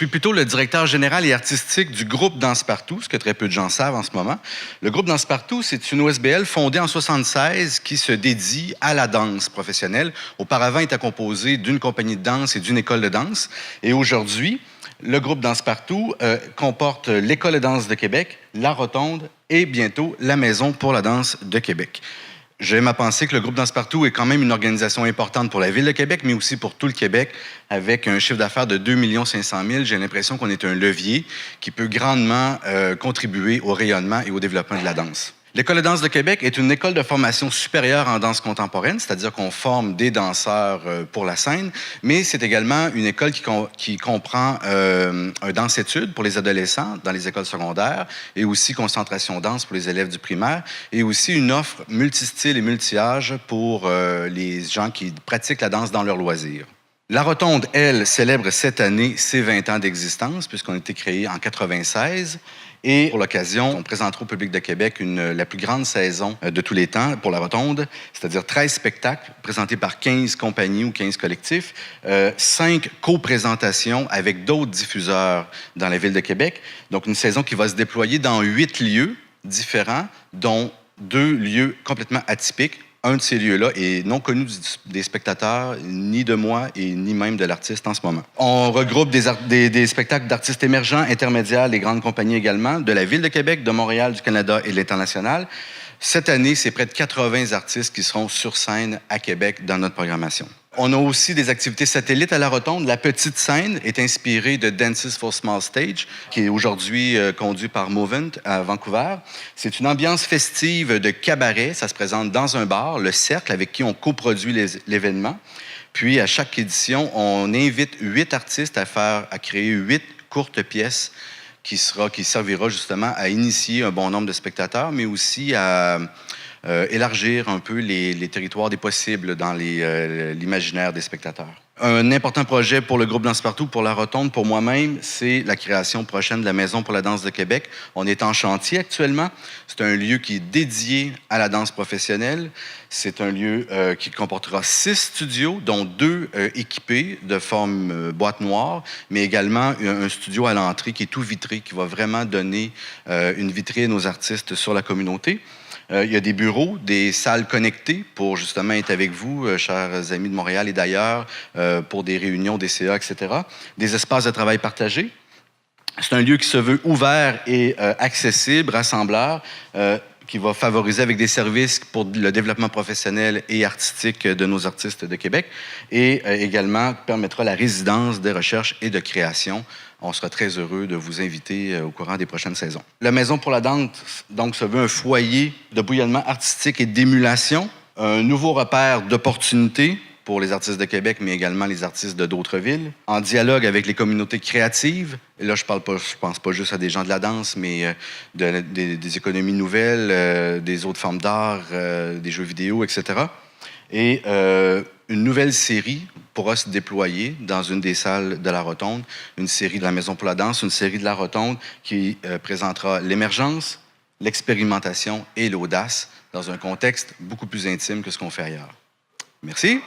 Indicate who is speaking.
Speaker 1: suis plutôt le directeur général et artistique du groupe Danse Partout, ce que très peu de gens savent en ce moment. Le groupe Danse Partout, c'est une OSBL fondée en 1976 qui se dédie à la danse professionnelle. Auparavant, il était composé d'une compagnie de danse et d'une école de danse. Et aujourd'hui, le groupe Danse Partout comporte l'École de danse de Québec, la Rotonde et bientôt la Maison pour la danse de Québec. J'aime à penser que le groupe Danse Partout est quand même une organisation importante pour la Ville de Québec, mais aussi pour tout le Québec, avec un chiffre d'affaires de 2 500 000. J'ai l'impression qu'on est un levier qui peut grandement contribuer au rayonnement et au développement de la danse. L'École de danse de Québec est une école de formation supérieure en danse contemporaine, c'est-à-dire qu'on forme des danseurs pour la scène, mais c'est également une école qui comprend un danse-études pour les adolescents dans les écoles secondaires et aussi concentration danse pour les élèves du primaire et aussi une offre multistyle et multi-âge pour les gens qui pratiquent la danse dans leurs loisirs. La Rotonde, elle, célèbre cette année ses 20 ans d'existence puisqu'on a été créé en 1996. Et pour l'occasion, on présentera au public de Québec la plus grande saison de tous les temps pour la Rotonde, c'est-à-dire 13 spectacles présentés par 15 compagnies ou 15 collectifs, 5 co-présentations avec d'autres diffuseurs dans la Ville de Québec. Donc, une saison qui va se déployer dans 8 lieux différents, dont 2 lieux complètement atypiques. Un de ces lieux-là est non connu des spectateurs, ni de moi et ni même de l'artiste en ce moment. On regroupe des spectacles d'artistes émergents, intermédiaires, les grandes compagnies également, de la Ville de Québec, de Montréal, du Canada et de l'international. Cette année, c'est près de 80 artistes qui seront sur scène à Québec dans notre programmation. On a aussi des activités satellites à la Rotonde. La petite scène est inspirée de Dances for Small Stage, qui est aujourd'hui conduit par Movement à Vancouver. C'est une ambiance festive de cabaret. Ça se présente dans un bar, le Cercle, avec qui on coproduit l'événement. Puis, à chaque édition, on invite 8 artistes à créer 8 courtes pièces qui servira justement à initier un bon nombre de spectateurs, mais aussi à élargir un peu les territoires des possibles dans l'imaginaire des spectateurs. Un important projet pour le groupe Danse Partout, pour la Rotonde, pour moi-même, c'est la création prochaine de la Maison pour la danse de Québec. On est en chantier actuellement. C'est un lieu qui est dédié à la danse professionnelle. C'est un lieu qui comportera 6 studios, dont 2 équipés de forme boîte noire, mais également un studio à l'entrée qui est tout vitré, qui va vraiment donner une vitrine aux artistes sur la communauté. Il y a des bureaux, des salles connectées pour justement être avec vous, chers amis de Montréal et d'ailleurs, pour des réunions, des CA, etc. Des espaces de travail partagés. C'est un lieu qui se veut ouvert et accessible, rassembleur, qui va favoriser avec des services pour le développement professionnel et artistique de nos artistes de Québec et également permettra la résidence de recherche et de création. On sera très heureux de vous inviter au courant des prochaines saisons. La Maison pour la danse, donc, se veut un foyer de bouillonnement artistique et d'émulation, un nouveau repère d'opportunités pour les artistes de Québec, mais également les artistes de d'autres villes, en dialogue avec les communautés créatives. Et là, je pense pas juste à des gens de la danse, mais des économies nouvelles, des autres formes d'art, des jeux vidéo, etc. Et une nouvelle série pourra se déployer dans une des salles de la Rotonde, une série de la Maison pour la danse, une série de la Rotonde qui présentera l'émergence, l'expérimentation et l'audace dans un contexte beaucoup plus intime que ce qu'on fait ailleurs. Merci.